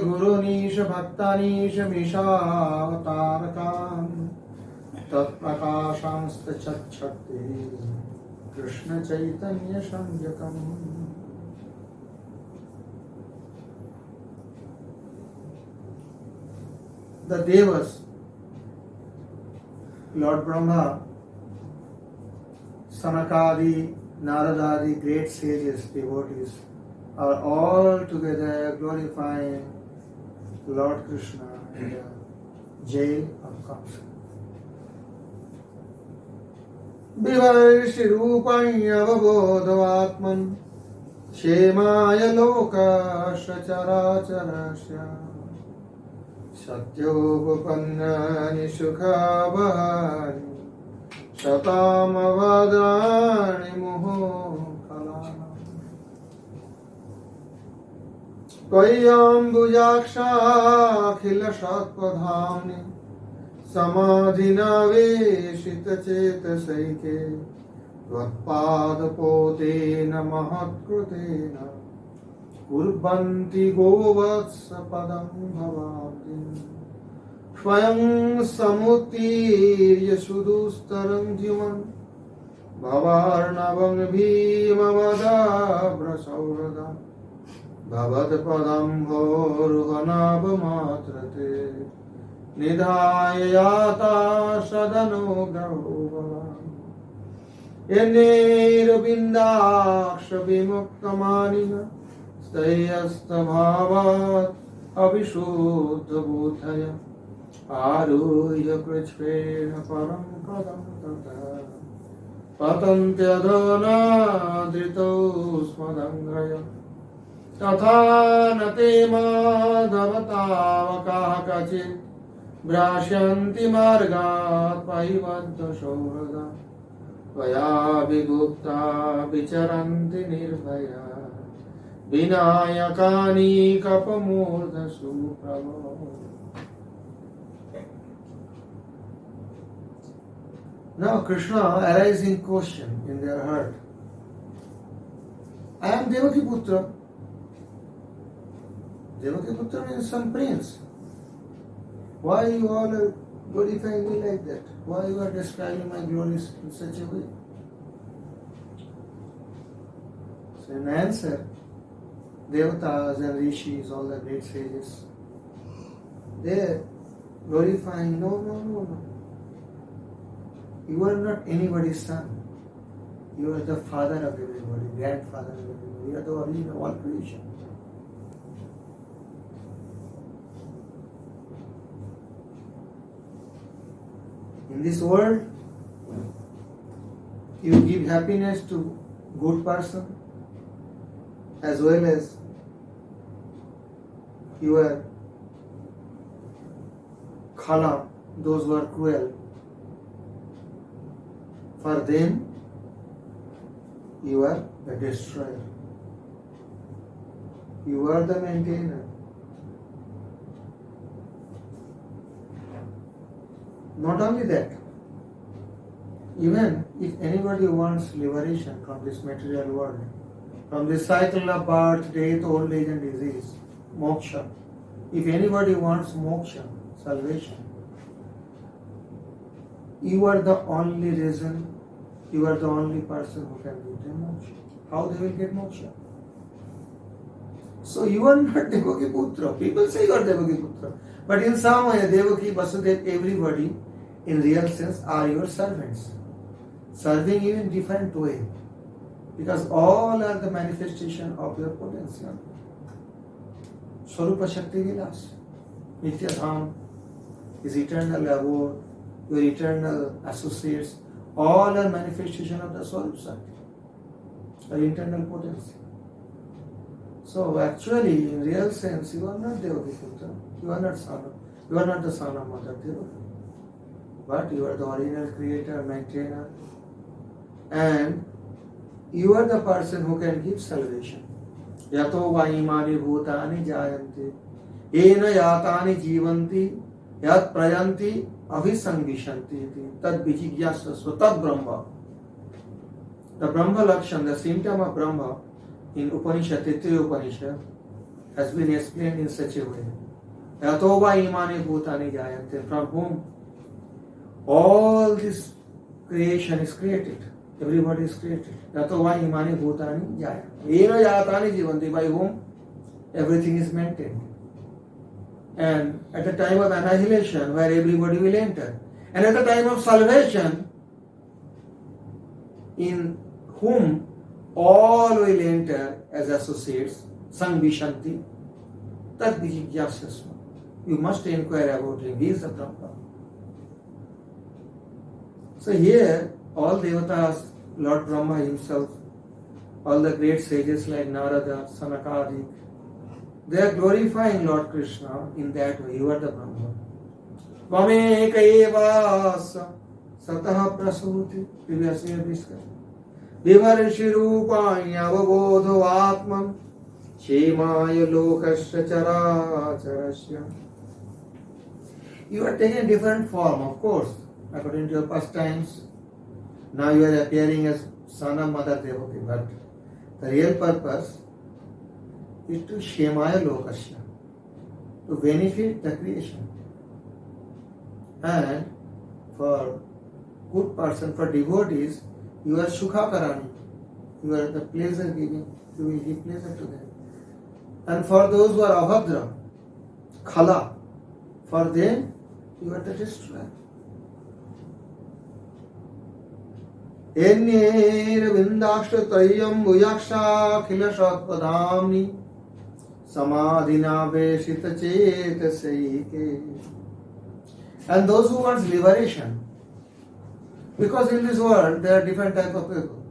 गुरुनीश भक्तानीश मीशावतारकान् तत्प्रकाशांस्तच्छक्ति Krishna Chaitanya संयुतम्. The Devas, Lord Brahma, Sanakadi, Naradadi, great sages, devotees, are all together glorifying Lord Krishna in the jail of Kamsa. Vivarshi rupanyavabodhavatman Shemaya lokasya characharasya Satyopapannani sukhavani Shatamavadani muhokalana Tvayambujaksha akhila satpadhamni Samadhinaveshita chetasaike Tvatpadapotena mahatkrutena Kurbanti govatsa padam bhavati Swayam samutirya sudustaram jivan Bhavarnavam bhimavadabra saurada Bhavad padam bhoruhanabhamatrate Nidhayata sadano grahova Yenirabindaksha vimuktamanina Stayastabhavat abhishuddha buddhaya Aruhya krishvena param padam tata Patantyadhana drito smadangraya Tatha nate madhavatavakaha kachit Brashyanti margat paivadya shaurada Vaya vigupta vicharanti nirbhaya Vinayakani kapamurdha supravo. Now Krishna arising question in their heart. I am Devaki Putra. Devaki Putra means some prince. Why you all are glorifying me like that? Why you are describing my glories in such a way? So in answer, Devatas and Rishis, all the great sages, they are glorifying, no. You are not anybody's son. You are the father of everybody, grandfather of everybody. You are the origin of all creation. In this world, you give happiness to good person as well as your khala, those who are cruel. For them, you are the destroyer. You are the maintainer. Not only that, even if anybody wants liberation from this material world, from this cycle of birth, death, old age and disease, moksha, if anybody wants moksha, salvation, you are the only reason, you are the only person who can give them moksha. How they will get moksha? So you are not Devaki Putra. People say you are Devaki Putra. But in some way, Devaki, Vasudev, everybody, in real sense, are your servants. Serving you in different way. Because all are the manifestation of your potential. Swarupa Shakti Vilas. Nitya Dham, his eternal abode, your eternal associates, all are manifestation of the Swarupa Shakti, your internal potency. So actually, in real sense, you are not Devaki Putra. You are not the son of Mother Devaki. But you are the original creator, maintainer, and you are the person who can give salvation. Yato vaimani bhutani jayante, ena yatani jivanti, yat prayanti abhisangishanti, tad vijigyasasva tad Brahma. The Brahma Lakshan, the symptom of Brahma in Upanishad, Taittiriya Upanishad, has been explained in such a way. Yatova imani bhutani jayante, from whom all this creation is created. Everybody is created. Yatova imani bhutani jayante. Ena jatani jivanti, by whom everything is maintained. And at the time of annihilation, where everybody will enter. And at the time of salvation, in whom all will enter as associates, sang vishanti, tad vijijyasasma. You must inquire about him. He is the Brahma. So here, all devatas, Lord Brahma himself, all the great sages like Narada, Sanakadi, they are glorifying Lord Krishna in that way. You are the Brahma. Vameka evasa satah prasuti. Previously we have discussed. Vivarshi rupanya avabodho atman shemaya lokasya characharasya. You are taking a different form, of course, according to your pastimes. Now you are appearing as son of Mother Devaki, but the real purpose is to shemaya lokasya, to benefit the creation. And for good person, for devotees, you are Sukha Karani. You are the pleasure giving. You will give pleasure to them. And for those who are Abhadra, Khala, for them, you are the destroyer. Enyer vindashta tayyam vuyaksha khila shatpadamni samadhina veshita cheta seike. And those who want liberation, because in this world there are different types of people.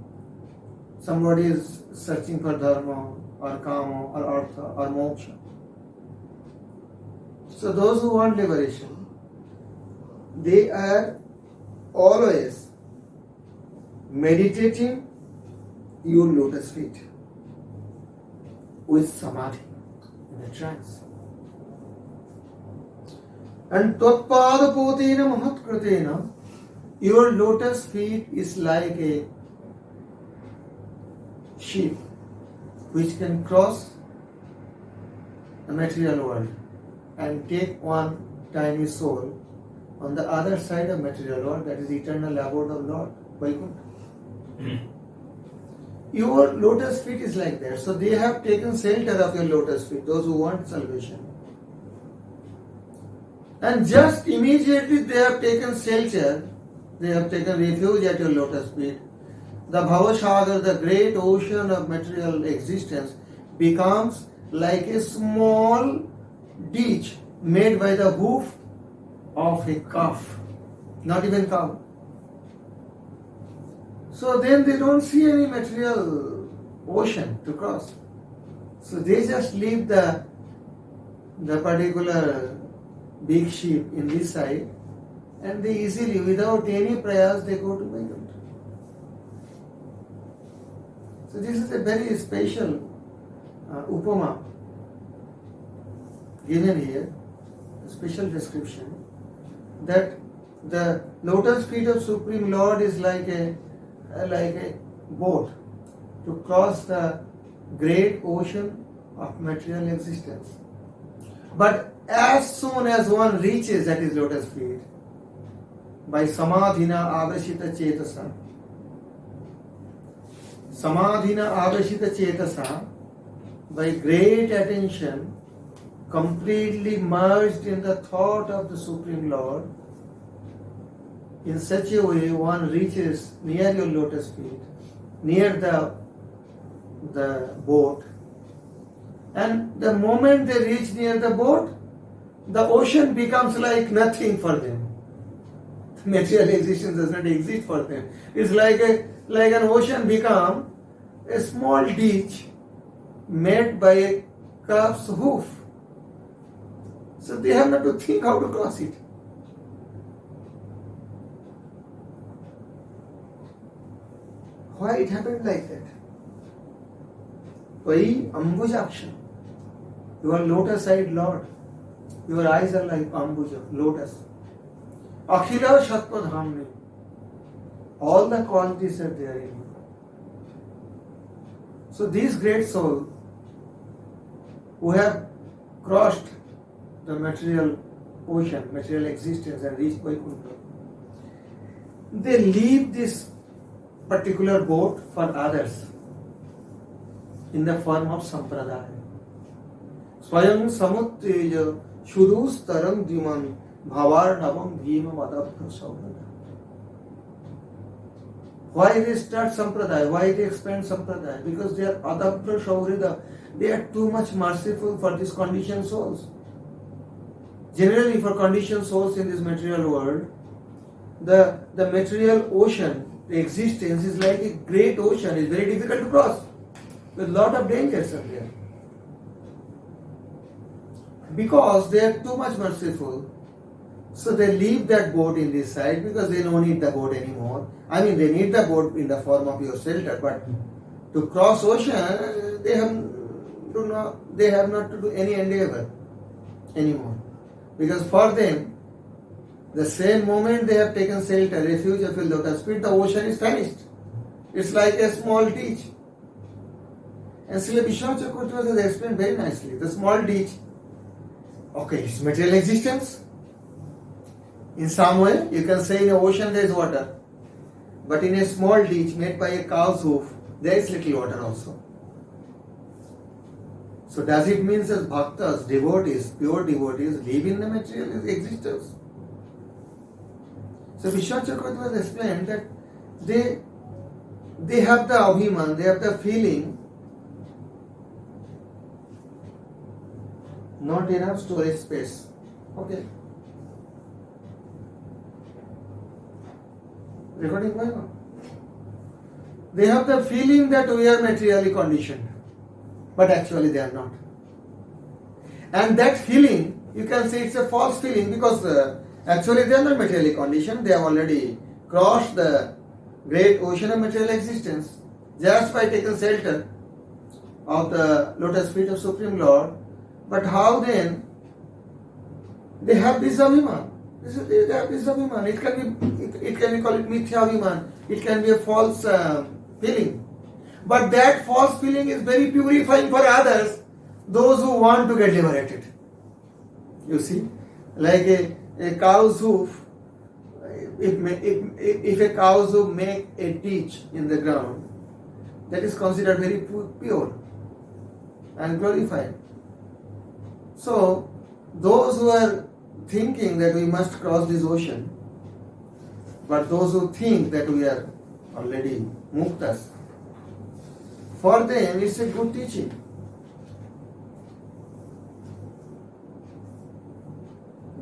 Somebody is searching for dharma or kama or artha or moksha. So those who want liberation, they are always meditating your lotus feet with samadhi in a trance. And Tatpada Potena Mahatkratena, your lotus feet is like a ship which can cross the material world and take one tiny soul on the other side of material world, that is eternal abode of Lord Vaikuntha. Your lotus feet is like that. So they have taken shelter of your lotus feet, those who want salvation. And just immediately they have taken shelter, they have taken refuge at your lotus feet. The Bhavasagar, the great ocean of material existence, becomes like a small ditch made by the hoof of a calf, not even cow. So then they don't see any material ocean to cross. So they just leave the particular big ship in this side, and they easily, without any prayers, they go to Vaikuntha. So this is a very special upama given here, a special description, that the lotus feet of Supreme Lord is like a boat to cross the great ocean of material existence. But as soon as one reaches at his lotus feet, by samadhina avashita chetasa, by great attention, completely merged in the thought of the Supreme Lord, in such a way one reaches near your lotus feet, near the boat, and the moment they reach near the boat, the ocean becomes like nothing for them. Material existence does not exist for them. It's like an ocean become a small ditch made by a calf's hoof. So they have not to think how to cross it. Why it happened like that? Vai ambujaksha. You are lotus-eyed Lord. Your eyes are like ambuja, lotus. Akhila Shatpadhamni. All the qualities are there in you. So these great souls who have crossed the material ocean, material existence and reached Vaikuntha, they leave this particular boat for others in the form of sampradaya. Swayam samutteja shudus taram diman bhavarnavam bhima madabha saurada. Why they start sampradaya? Why they expand sampradaya? Because they are adabha saurada. They are too much merciful for these conditioned souls. Generally, for conditioned souls in this material world, the material ocean, the existence is like a great ocean. It's very difficult to cross with lot of dangers are there. Because they are too much merciful, so they leave that boat in this side because they don't need the boat anymore. I mean, they need the boat in the form of your shelter, but to cross ocean, they have not to do any endeavor anymore. Because for them, the same moment they have taken shelter, refuge of a lotus feet, the ocean is vanished. It's like a small ditch. And Srila Vishwanath Chakravarti has explained very nicely. The small ditch, okay, it's material existence. In some way, you can say in the ocean there is water. But in a small ditch made by a cow's hoof, there is little water also. So does it mean that bhaktas, devotees, pure devotees live in the material existence? So Vishwanath Chakravarti has explained that they have the abhiman, they have the feeling, not enough storage space. Okay. Recording going on. They have the feeling that we are materially conditioned, but actually they are not. And that feeling, you can say it's a false feeling because actually they are not materially conditioned. They have already crossed the great ocean of material existence just by taking shelter of the lotus feet of Supreme Lord. But how then they have this abhiman? They have this abhiman. It can be called mithya abhiman. It can be a false feeling. But that false feeling is very purifying for others, those who want to get liberated. You see, like a cow's hoof. If a cow's hoof make a ditch in the ground, that is considered very pure and glorified. So, those who are thinking that we must cross this ocean, but those who think that we are already muktas, for them it's a good teaching.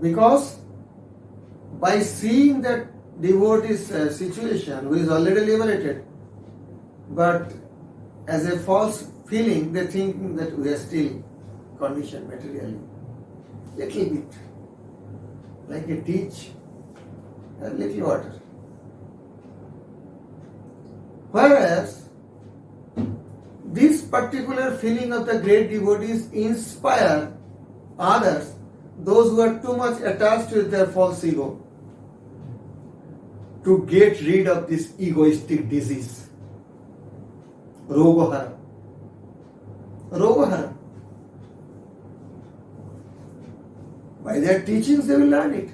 Because by seeing that devotee's situation who is already liberated, but as a false feeling, they think that we are still conditioned materially. Little bit. Like a ditch, a little water. Whereas, this particular feeling of the great devotees inspire others, those who are too much attached with their false ego, to get rid of this egoistic disease. Rogohara. Rogohara. By their teachings they will learn it.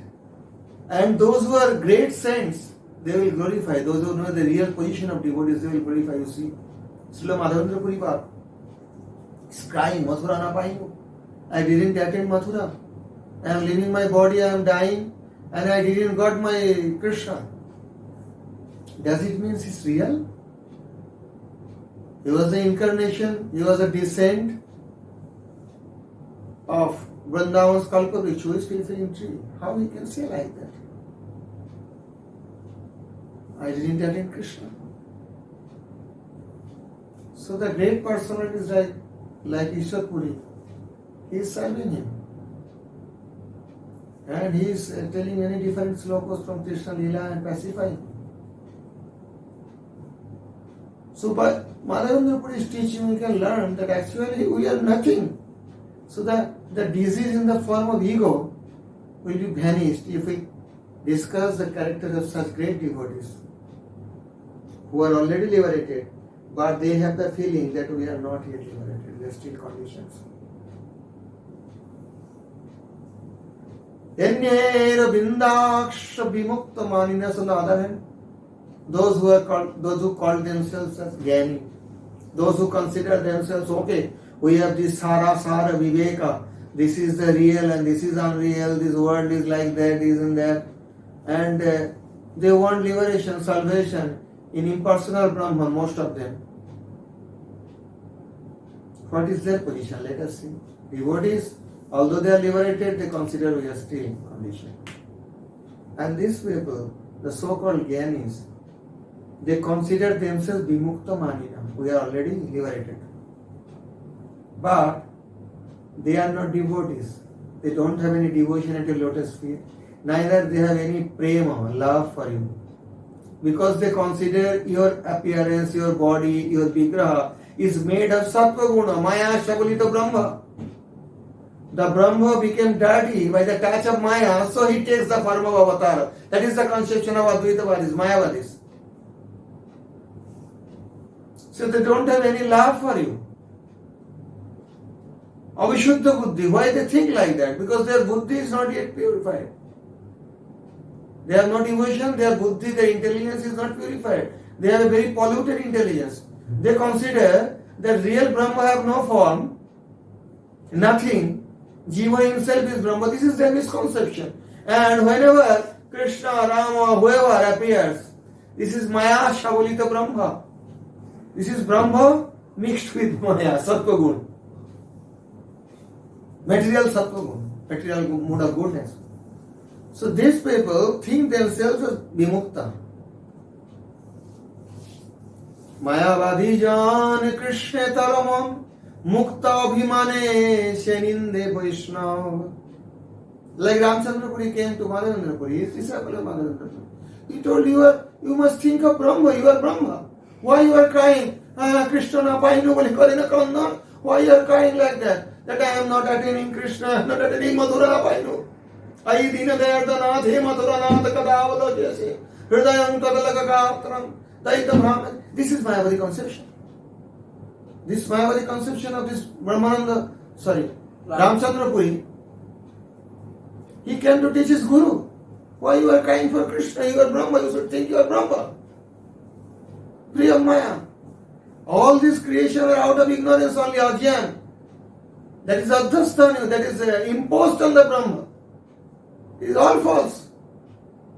And those who are great saints, they will glorify. Those who know the real position of devotees, they will glorify. You see, Srila Madhavendra Puri Baba is crying, Mathura na paingo. I didn't attend Mathura. I am leaving my body, I am dying, and I didn't got my Krishna. Does it mean it's real? He was the incarnation, he was a descent of Vrindavan's Kalpavriksha, who is still feeling tree. How he can say like that? I didn't attend Krishna. So the great personality is like Ishwar Puri. He is serving him. And he is telling many different slokas from Krishna Leela and pacifying. So by Madhavendra Puri's teaching, we can learn that actually we are nothing. So the disease in the form of ego will be vanished if we discuss the character of such great devotees who are already liberated, but they have the feeling that we are not yet liberated, we are still conditioned. Enyera bindaksha vimukta maninas. On the other hand, those who call themselves as Jnani, those who consider themselves, okay, we have this Sara Viveka, this is the real and this is unreal, this world is like that, this and that, and they want liberation, salvation in impersonal Brahman, most of them. What is their position? Let us see. Devotees, although they are liberated, they consider we are still in condition. And these people, the so-called Jnanis, they consider themselves Vimukta Manina. We are already liberated. But they are not devotees. They don't have any devotion at your lotus feet. Neither they have any prema, love for you. Because they consider your appearance, your body, your vigraha is made of sattva guna, maya shabalita brahma. The Brahma became dirty by the touch of Maya, so he takes the form of avatar. That is the conception of Advaitavadis, Mayavadis. So they don't have any love for you. Avishuddha buddhi. Why they think like that? Because their buddhi is not yet purified. They have no devotion, their buddhi, their intelligence is not purified. They have a very polluted intelligence. They consider that real Brahma have no form, nothing. Jiva himself is Brahma. This is their misconception. And whenever Krishna, Rama, whoever appears, this is Maya Shavalita Brahma. This is Brahma mixed with Maya, Sattva Gun. Material Sattva Gun, material mood of goodness. So these people think themselves as Vimukta. Mayavadi Jan Krishna Taramam Mukta Abhimane Sheninde Vaishnava. Like Ramchandra Puri came to Madhavendra Puri, his disciple of Madhavendra Puri. He told you must think of Brahma, you are Brahma. Why you are crying? Krishna na painu boli karina kandan. Why you are crying like that? That I am not attaining Krishna, I am not attaining Madhura na painu. Ai dina dayardanath he Madhura nath kadavalo jese. Hridayam tadalakakatram. Daita Brahman. This is Mayavadi conception. This Mayavadi conception of this Brahmananda, Ramchandra Puri, he came to teach his guru. Why you are crying for Krishna? You are Brahma, you should think you are Brahma. Free of Maya. All these creation are out of ignorance, only Ajyan. That is Adhastanu, that is imposed on the Brahma. It is all false.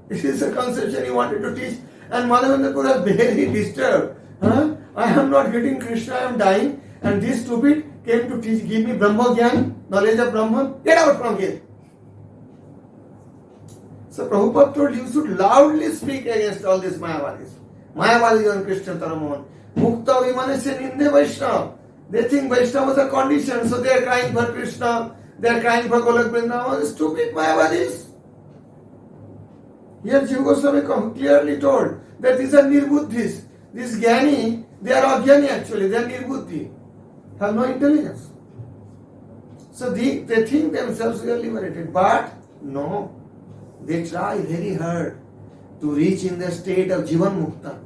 It is a conception he wanted to teach. And Madhavendra Puri was very disturbed. I am not getting Krishna, I am dying. And this stupid came to teach, give me Brahma Gyan, knowledge of Brahman. Get out from here. So Prabhupada told you should loudly speak against all these Mayavadis. Mayavadis on Krishna Taramon. Mukta Vimanasya Ninde Vaishnava. They think Vaishnava is a condition, so they are crying for Krishna, they are crying for Golak Vrindavan. Stupid Mayavadis. Here Jiva Goswami clearly told that these are nirbuddhis. These Jnani, they are Ajnani actually, they are nirbuddhi. Have no intelligence. So they think themselves we are liberated. But no, they try very hard to reach in the state of Jivan Mukta.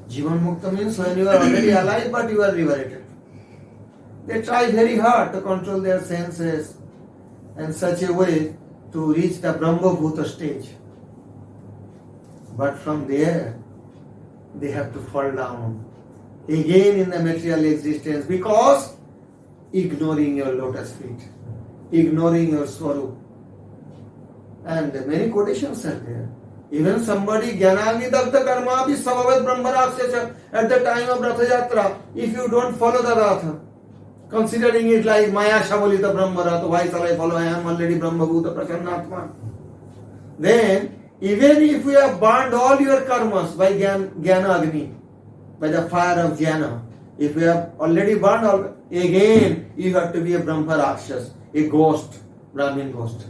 Jivan Mukta means when you are already alive but you are liberated. They try very hard to control their senses in such a way to reach the Brahma Bhuta stage. But from there, they have to fall down again in the material existence because ignoring your lotus feet, ignoring your swarup. And many quotations are there. Even somebody, Jnanagni Dagda Karma Bhi Savavat Brahmaraksha at the time of Ratha Yatra, if you don't follow the Ratha, considering it like Maya Shavalita Brahma Ratha, why shall I follow? I am already Brahma Bhuta Prasannatma. Then, even if you have burned all your karmas by Jnana Agni, by the fire of Jnana, if you have already burned all, again you have to be a Brahma Rakshas, a ghost, Brahmin ghost.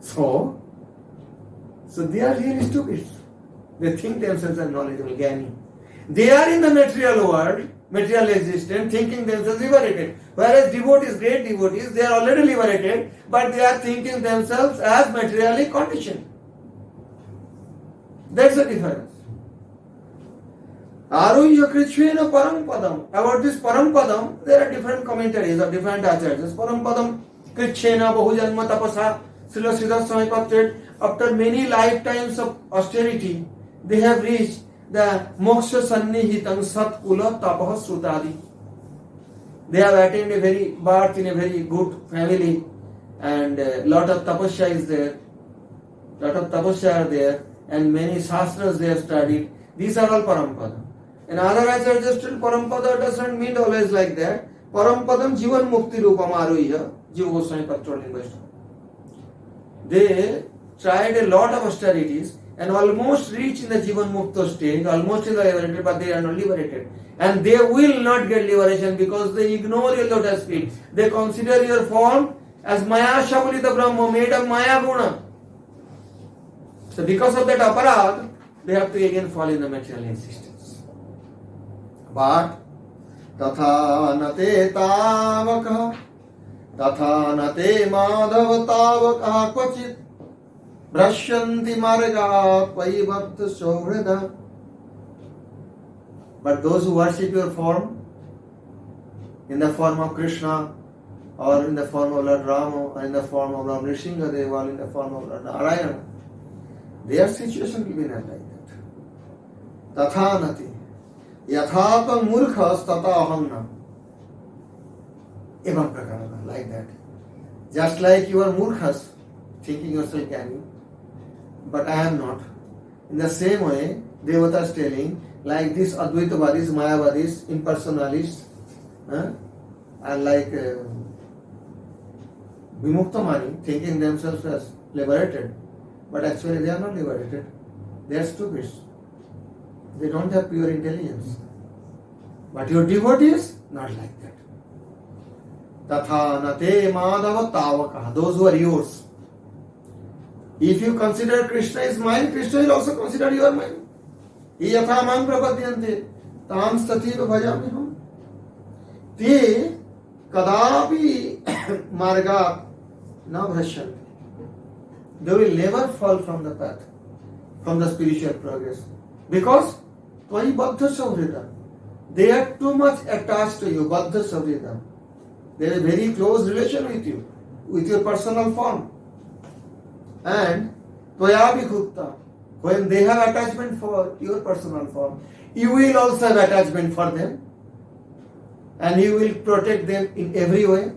So they are really stupid. They think themselves are knowledgeable, Jnani. They are in the material world, material existence, thinking themselves liberated. Whereas devotees, great devotees, they are already liberated, but they are thinking themselves as materially conditioned. That's the difference. Aruhya Param Padam. About this Param Padam, there are different commentaries of different acharyas. Param Padam Krishna Bahujanma Tapasa, Srila Siddhartha Swami Patrick, after many lifetimes of austerity, they have reached the Moksha Sannihitam Sat Kula Tapah Sutadi. They have attained a very birth in a very good family, and a lot of tapasya is there. Lot of tapasya are there, and many shastras they have studied. These are all Parampada. And other acharyas still Parampada doesn't mean always like that. Parampadam Jivan Mukti Rupam Aruhya, Jiva Goswami Patrolling Vaishnava. They tried a lot of austerities and almost reached in the Jivan Mukta stage, almost in the liberated, but they are not liberated. And they will not get liberation because they ignore your lotus feet. They consider your form as Maya Shabulita Brahma, made of Maya Guna. So because of that aparad, they have to again fall in the material existence. But Tatha nate tavaka, Tatha nate madhava tavaka kvachit, Brashyanti marga paibhatta sohrida. But those who worship your form, in the form of Krishna, or in the form of Lord Rama, or in the form of Lord Nrsimhadev, or in the form of Lord Narayana, their situation will be not like that. Tatha nati. Yathapa murkhas tata ahamna. Evam prakarana, like that. Just like you are murkhas, thinking yourself can, but I am not. In the same way, Devata is telling, like these Advaitavadis, Mayavadis, impersonalists, are like Vimuktamani, thinking themselves as liberated, but actually they are not liberated. They are stupid. They don't have pure intelligence. But your devotees, not like that. Tatha nate madhava tavaka, those who are yours. If you consider Krishna is mine, Krishna will also consider you are mine. Yatha mang prapadyante, tam stativa bhajamiham. Te kadapi marga na bhrashyanti. They will never fall from the path, from the spiritual progress. Because Tvai Baddha Savrita, they are too much attached to you, Baddha Savrita. They have a very close relation with you, with your personal form. And Tvaya Bhikutta, when they have attachment for your personal form, you will also have attachment for them. And you will protect them in every way.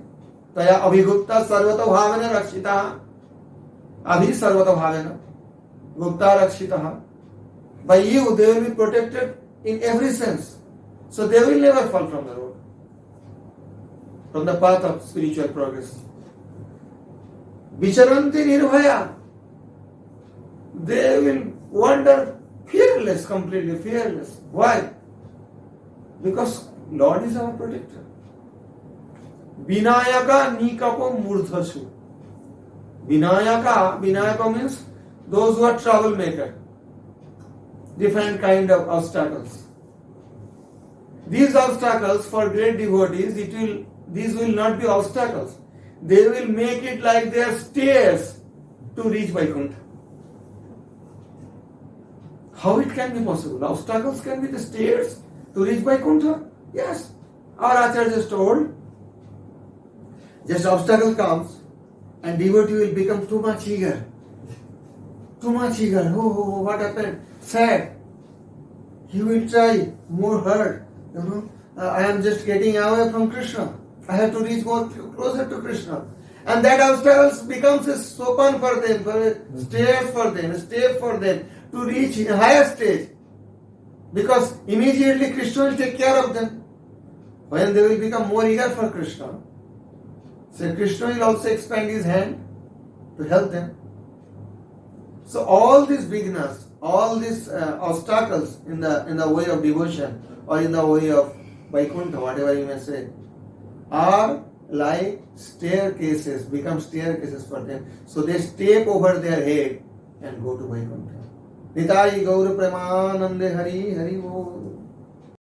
Tvaya Abhigupta Sarvata Bhavana Rakshitaha. Abhi Sarvata Bhavana. Gupta Rakshitaha. By you, they will be protected in every sense. So they will never fall from the road, from the path of spiritual progress. Vicharanti Nirbhaya. They will wander fearless, completely fearless. Why? Because Lord is our protector. Vinayaka Nikapo Murdhasu. Vinayaka means those who are troublemaker. Different kind of obstacles. These obstacles for great devotees, these will not be obstacles. They will make it like they are stairs to reach Vaikuntha. How it can be possible? Obstacles can be the stairs to reach Vaikuntha? Yes. Our Acharya is told, just obstacle comes and devotee will become too much eager. Too much eager. Oh, what happened? Sad. He will try more hard. I am just getting away from Krishna. I have to reach more closer to Krishna. And that obstacle becomes a sopan for them, a stairs for them, a step for them to reach a higher stage. Because immediately Krishna will take care of them. When they will become more eager for Krishna, so Krishna will also expand his hand to help them. So all these beginners, all these obstacles in the way of devotion or in the way of Vaikuntha, whatever you may say, are like staircases, become staircases for them. So they step over their head and go to Vaikuntha. Nitai Gaura Premanande Hari Hari Bol.